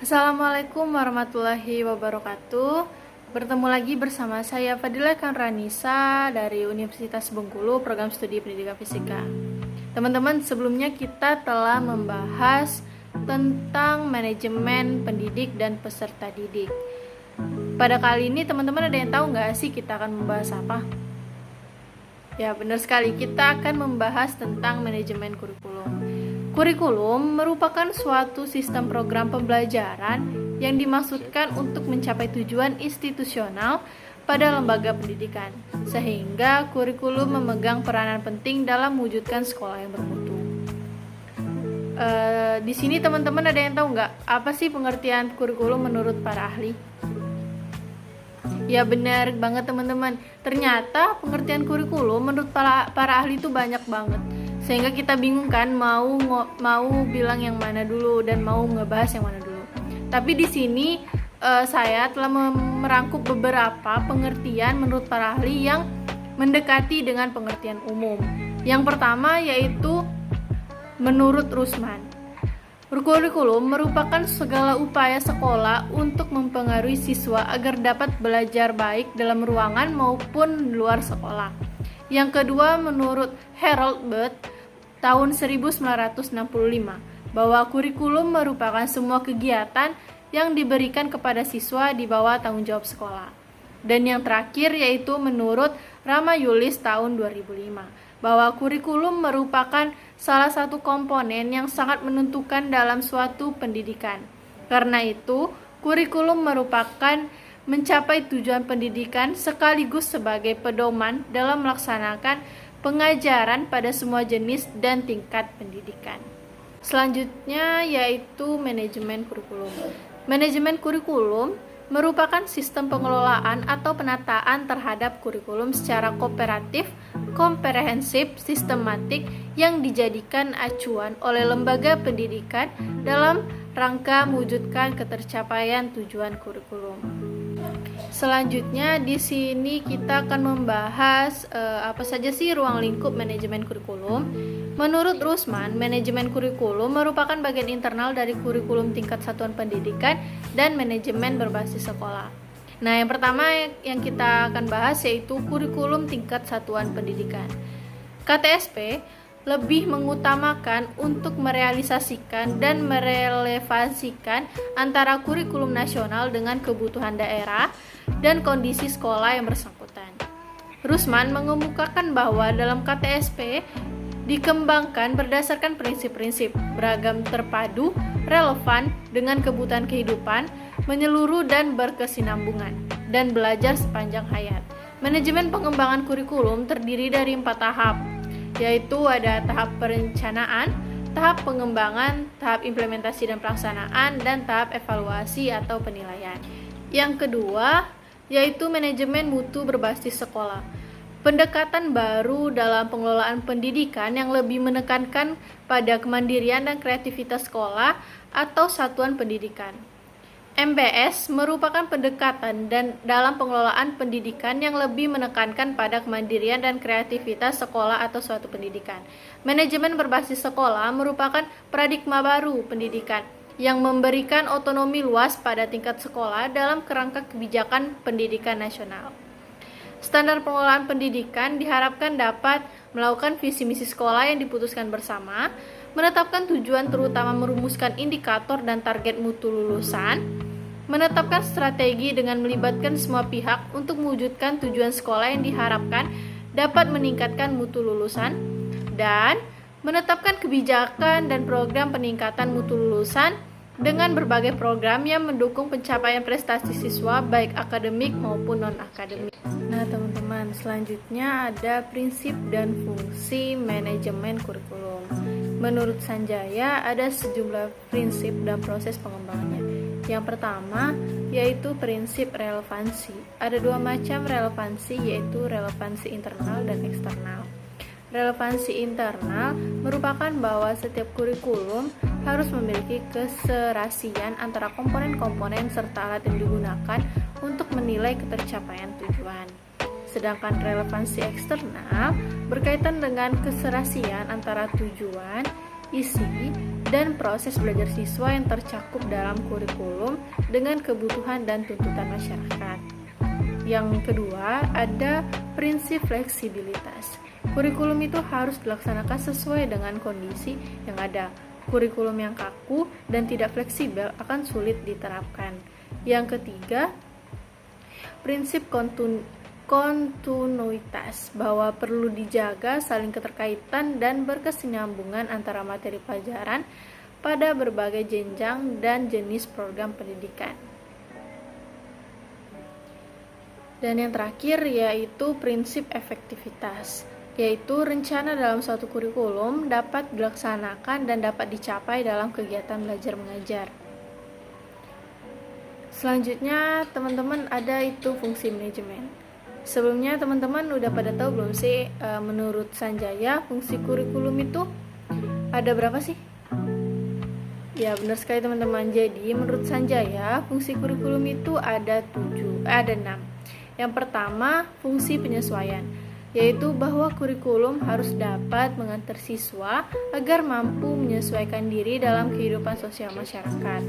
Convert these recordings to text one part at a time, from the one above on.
Assalamualaikum warahmatullahi wabarakatuh. Bertemu lagi bersama saya Fadila Kanranisa dari Universitas Bengkulu, program studi pendidikan fisika. Teman-teman, sebelumnya kita telah membahas tentang manajemen pendidik dan peserta didik. Pada kali ini teman-teman ada yang tahu nggak sih kita akan membahas apa? Ya, benar sekali, kita akan membahas tentang manajemen kurikulum. Kurikulum merupakan suatu sistem program pembelajaran yang dimaksudkan untuk mencapai tujuan institusional pada lembaga pendidikan, sehingga kurikulum memegang peranan penting dalam mewujudkan sekolah yang bermutu. Di sini teman-teman ada yang tahu nggak apa sih pengertian kurikulum menurut para ahli? Ya, benar banget teman-teman. Ternyata pengertian kurikulum menurut para ahli itu banyak banget. Sehingga kita bingung kan mau bilang yang mana dulu dan mau ngebahas yang mana dulu. Tapi di sini saya telah merangkup beberapa pengertian menurut para ahli yang mendekati dengan pengertian umum. Yang pertama yaitu menurut Rusman, kurikulum merupakan segala upaya sekolah untuk mempengaruhi siswa agar dapat belajar baik dalam ruangan maupun luar sekolah. Yang kedua menurut Harold Burt tahun 1965, bahwa kurikulum merupakan semua kegiatan yang diberikan kepada siswa di bawah tanggung jawab sekolah. Dan yang terakhir yaitu menurut Rama Yulis tahun 2005, bahwa kurikulum merupakan salah satu komponen yang sangat menentukan dalam suatu pendidikan. Karena itu, kurikulum merupakan mencapai tujuan pendidikan sekaligus sebagai pedoman dalam melaksanakan pengajaran pada semua jenis dan tingkat pendidikan. Selanjutnya yaitu manajemen kurikulum. Manajemen kurikulum merupakan sistem pengelolaan atau penataan terhadap kurikulum secara kooperatif, komprehensif, sistematik yang dijadikan acuan oleh lembaga pendidikan dalam rangka mewujudkan ketercapaian tujuan kurikulum. Selanjutnya di sini kita akan membahas apa saja sih ruang lingkup manajemen kurikulum. Menurut Rusman, manajemen kurikulum merupakan bagian internal dari kurikulum tingkat satuan pendidikan dan manajemen berbasis sekolah. Nah, yang pertama yang kita akan bahas yaitu kurikulum tingkat satuan pendidikan. KTSP lebih mengutamakan untuk merealisasikan dan merelevansikan antara kurikulum nasional dengan kebutuhan daerah dan kondisi sekolah yang bersangkutan. Rusman mengemukakan bahwa dalam KTSP dikembangkan berdasarkan prinsip-prinsip beragam, terpadu, relevan dengan kebutuhan kehidupan, menyeluruh dan berkesinambungan, dan belajar sepanjang hayat. Manajemen pengembangan kurikulum terdiri dari 4 tahap, yaitu ada tahap perencanaan, tahap pengembangan, tahap implementasi dan pelaksanaan, dan tahap evaluasi atau penilaian. Yang kedua, yaitu manajemen mutu berbasis sekolah. Pendekatan baru dalam pengelolaan pendidikan yang lebih menekankan pada kemandirian dan kreativitas sekolah atau satuan pendidikan. MBS merupakan pendekatan dan dalam pengelolaan pendidikan yang lebih menekankan pada kemandirian dan kreativitas sekolah atau suatu pendidikan. Manajemen berbasis sekolah merupakan paradigma baru pendidikan yang memberikan otonomi luas pada tingkat sekolah dalam kerangka kebijakan pendidikan nasional. Standar pengelolaan pendidikan diharapkan dapat melakukan visi misi sekolah yang diputuskan bersama, menetapkan tujuan terutama merumuskan indikator dan target mutu lulusan, menetapkan strategi dengan melibatkan semua pihak untuk mewujudkan tujuan sekolah yang diharapkan dapat meningkatkan mutu lulusan, dan menetapkan kebijakan dan program peningkatan mutu lulusan dengan berbagai program yang mendukung pencapaian prestasi siswa baik akademik maupun non-akademik. Nah teman-teman, selanjutnya ada prinsip dan fungsi manajemen kurikulum. Menurut Sanjaya ada sejumlah prinsip dan proses pengembangannya. Yang pertama yaitu prinsip relevansi. Ada 2 macam relevansi, yaitu relevansi internal dan eksternal. Relevansi internal merupakan bahwa setiap kurikulum harus memiliki keserasian antara komponen-komponen serta alat yang digunakan untuk menilai ketercapaian tujuan. Sedangkan relevansi eksternal berkaitan dengan keserasian antara tujuan isi, dan proses belajar siswa yang tercakup dalam kurikulum dengan kebutuhan dan tuntutan masyarakat. Yang kedua, ada prinsip fleksibilitas. Kurikulum itu harus dilaksanakan sesuai dengan kondisi yang ada. Kurikulum yang kaku dan tidak fleksibel akan sulit diterapkan. Yang ketiga, prinsip kontinuitas, bahwa perlu dijaga saling keterkaitan dan berkesinambungan antara materi pelajaran pada berbagai jenjang dan jenis program pendidikan. Dan yang terakhir yaitu prinsip efektivitas, yaitu rencana dalam suatu kurikulum dapat dilaksanakan dan dapat dicapai dalam kegiatan belajar mengajar. Selanjutnya teman-teman ada itu fungsi manajemen. Sebelumnya teman-teman udah pada tahu belum sih menurut Sanjaya fungsi kurikulum itu ada berapa sih? Ya benar sekali teman-teman. Jadi menurut Sanjaya fungsi kurikulum itu ada 6. Yang pertama, fungsi penyesuaian, yaitu bahwa kurikulum harus dapat mengantar siswa agar mampu menyesuaikan diri dalam kehidupan sosial masyarakat.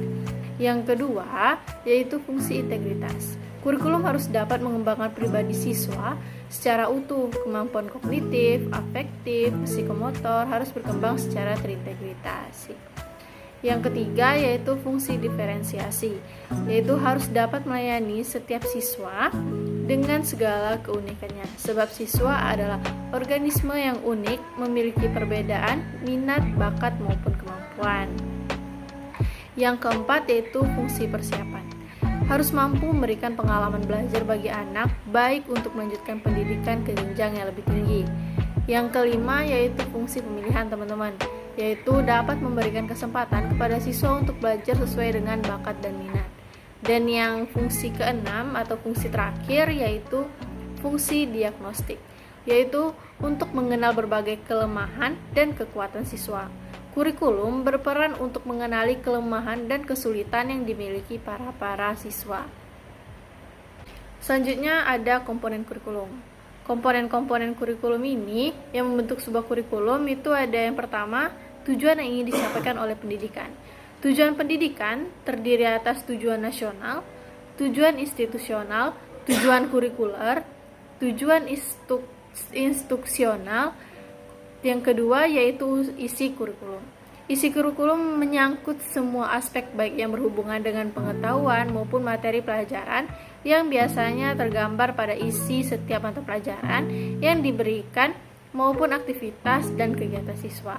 Yang kedua, yaitu fungsi integritas. Kurikulum harus dapat mengembangkan pribadi siswa secara utuh. Kemampuan kognitif, afektif, psikomotor harus berkembang secara terintegrasi. Yang ketiga yaitu fungsi diferensiasi, yaitu harus dapat melayani setiap siswa dengan segala keunikannya, sebab siswa adalah organisme yang unik, memiliki perbedaan, minat, bakat maupun kemampuan. Yang keempat yaitu fungsi persiapan, harus mampu memberikan pengalaman belajar bagi anak, baik untuk melanjutkan pendidikan ke jenjang yang lebih tinggi. Yang kelima yaitu fungsi pemilihan teman-teman, yaitu dapat memberikan kesempatan kepada siswa untuk belajar sesuai dengan bakat dan minat. Dan yang fungsi keenam atau fungsi terakhir yaitu fungsi diagnostik, yaitu untuk mengenal berbagai kelemahan dan kekuatan siswa. Kurikulum berperan untuk mengenali kelemahan dan kesulitan yang dimiliki para siswa. Selanjutnya ada komponen kurikulum. Komponen-komponen kurikulum ini yang membentuk sebuah kurikulum itu ada yang pertama, tujuan yang ingin disampaikan oleh pendidikan. Tujuan pendidikan terdiri atas tujuan nasional, tujuan institusional, tujuan kurikuler, tujuan instruksional. Yang kedua yaitu isi kurikulum. Isi kurikulum menyangkut semua aspek baik yang berhubungan dengan pengetahuan maupun materi pelajaran yang biasanya tergambar pada isi setiap mata pelajaran yang diberikan maupun aktivitas dan kegiatan siswa.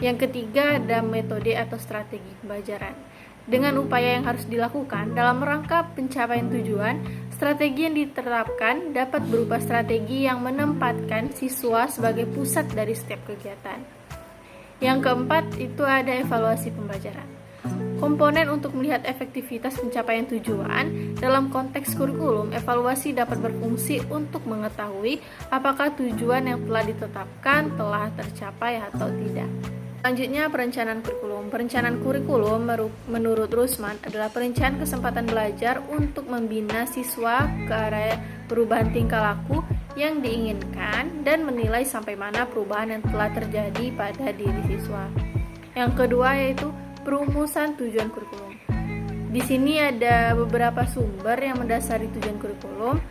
Yang ketiga ada metode atau strategi pembelajaran. Dengan upaya yang harus dilakukan dalam rangka pencapaian tujuan, strategi yang diterapkan dapat berupa strategi yang menempatkan siswa sebagai pusat dari setiap kegiatan. Yang keempat itu ada evaluasi pembelajaran. Komponen untuk melihat efektivitas pencapaian tujuan dalam konteks kurikulum, evaluasi dapat berfungsi untuk mengetahui apakah tujuan yang telah ditetapkan telah tercapai atau tidak. Selanjutnya perencanaan kurikulum. Perencanaan kurikulum menurut Rusman adalah perencanaan kesempatan belajar untuk membina siswa ke arah perubahan tingkah laku yang diinginkan dan menilai sampai mana perubahan yang telah terjadi pada diri siswa. Yang kedua yaitu perumusan tujuan kurikulum. Di sini ada beberapa sumber yang mendasari tujuan kurikulum.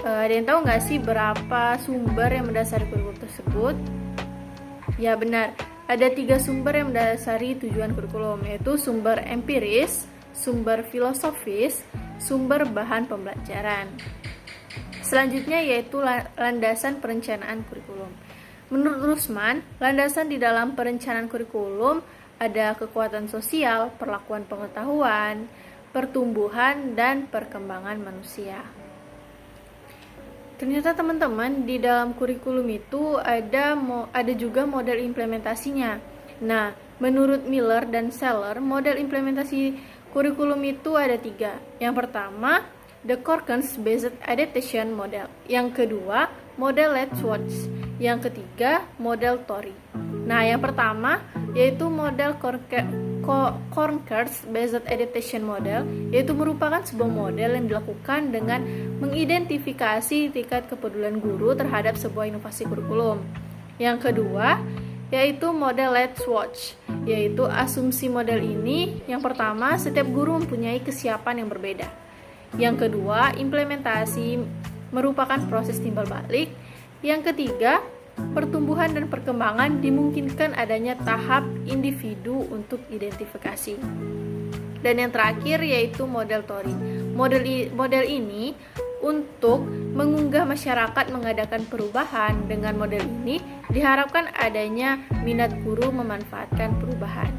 Ada yang tahu nggak sih berapa sumber yang mendasari kurikulum tersebut? Ya benar, ada 3 sumber yang mendasari tujuan kurikulum, yaitu sumber empiris, sumber filosofis, sumber bahan pembelajaran. Selanjutnya yaitu landasan perencanaan kurikulum. Menurut Rusman, landasan di dalam perencanaan kurikulum ada kekuatan sosial, perlakuan pengetahuan, pertumbuhan, dan perkembangan manusia. Ternyata teman-teman di dalam kurikulum itu ada juga model implementasinya. Nah, menurut Miller dan Seller, model implementasi kurikulum itu ada 3. Yang pertama, The Corkins-based adaptation model. Yang kedua, model Letchworth. Yang ketiga, model Torrey. Nah, yang pertama yaitu model Corkins-based adaptation model, yaitu merupakan sebuah model yang dilakukan dengan mengidentifikasi tingkat kepedulian guru terhadap sebuah inovasi kurikulum. Yang kedua yaitu model Let's Watch. Yaitu asumsi model ini, yang pertama, setiap guru mempunyai kesiapan yang berbeda. Yang kedua, implementasi merupakan proses timbal balik. Yang ketiga, pertumbuhan dan perkembangan dimungkinkan adanya tahap individu untuk identifikasi. Dan yang terakhir yaitu model Tori. Model ini untuk mengunggah masyarakat mengadakan perubahan. Dengan model ini diharapkan adanya minat guru memanfaatkan perubahan.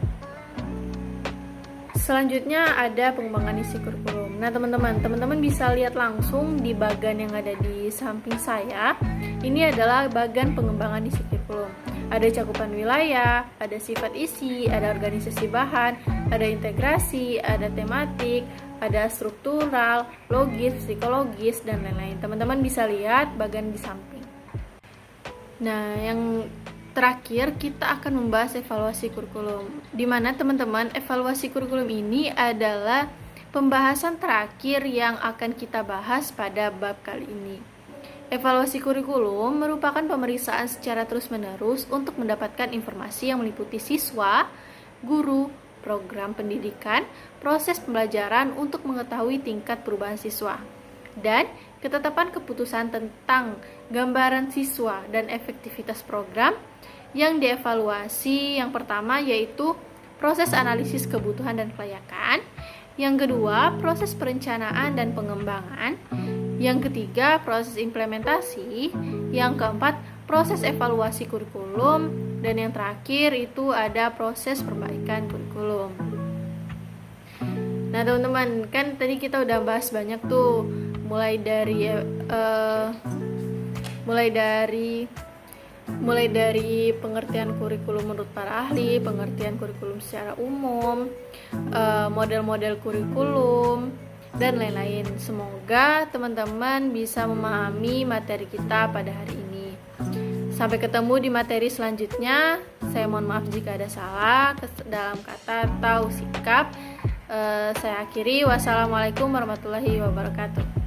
Selanjutnya ada pengembangan isi kurikulum. Nah teman-teman bisa lihat langsung di bagan yang ada di samping saya. Ini adalah bagan pengembangan isi kurikulum. Ada cakupan wilayah, ada sifat isi, ada organisasi bahan, ada integrasi, ada tematik, ada struktural, logis, psikologis, dan lain-lain. Teman-teman bisa lihat bagan di samping. Nah, yang terakhir kita akan membahas evaluasi kurikulum, di mana teman-teman evaluasi kurikulum ini adalah pembahasan terakhir yang akan kita bahas pada bab kali ini. Evaluasi kurikulum merupakan pemeriksaan secara terus-menerus untuk mendapatkan informasi yang meliputi siswa, guru, program pendidikan, proses pembelajaran untuk mengetahui tingkat perubahan siswa, dan ketetapan keputusan tentang gambaran siswa dan efektivitas program yang dievaluasi. Yang pertama yaitu proses analisis kebutuhan dan kelayakan, yang kedua proses perencanaan dan pengembangan, yang ketiga proses implementasi, yang keempat proses evaluasi kurikulum, dan yang terakhir itu ada proses perbaikan kurikulum. Nah teman-teman, kan tadi kita udah bahas banyak tuh, mulai dari pengertian kurikulum menurut para ahli, pengertian kurikulum secara umum, model-model kurikulum, dan lain-lain. Semoga teman-teman bisa memahami materi kita pada hari ini. Sampai ketemu di materi selanjutnya. Saya mohon maaf jika ada salah dalam kata atau sikap. Saya akhiri. Wassalamualaikum warahmatullahi wabarakatuh.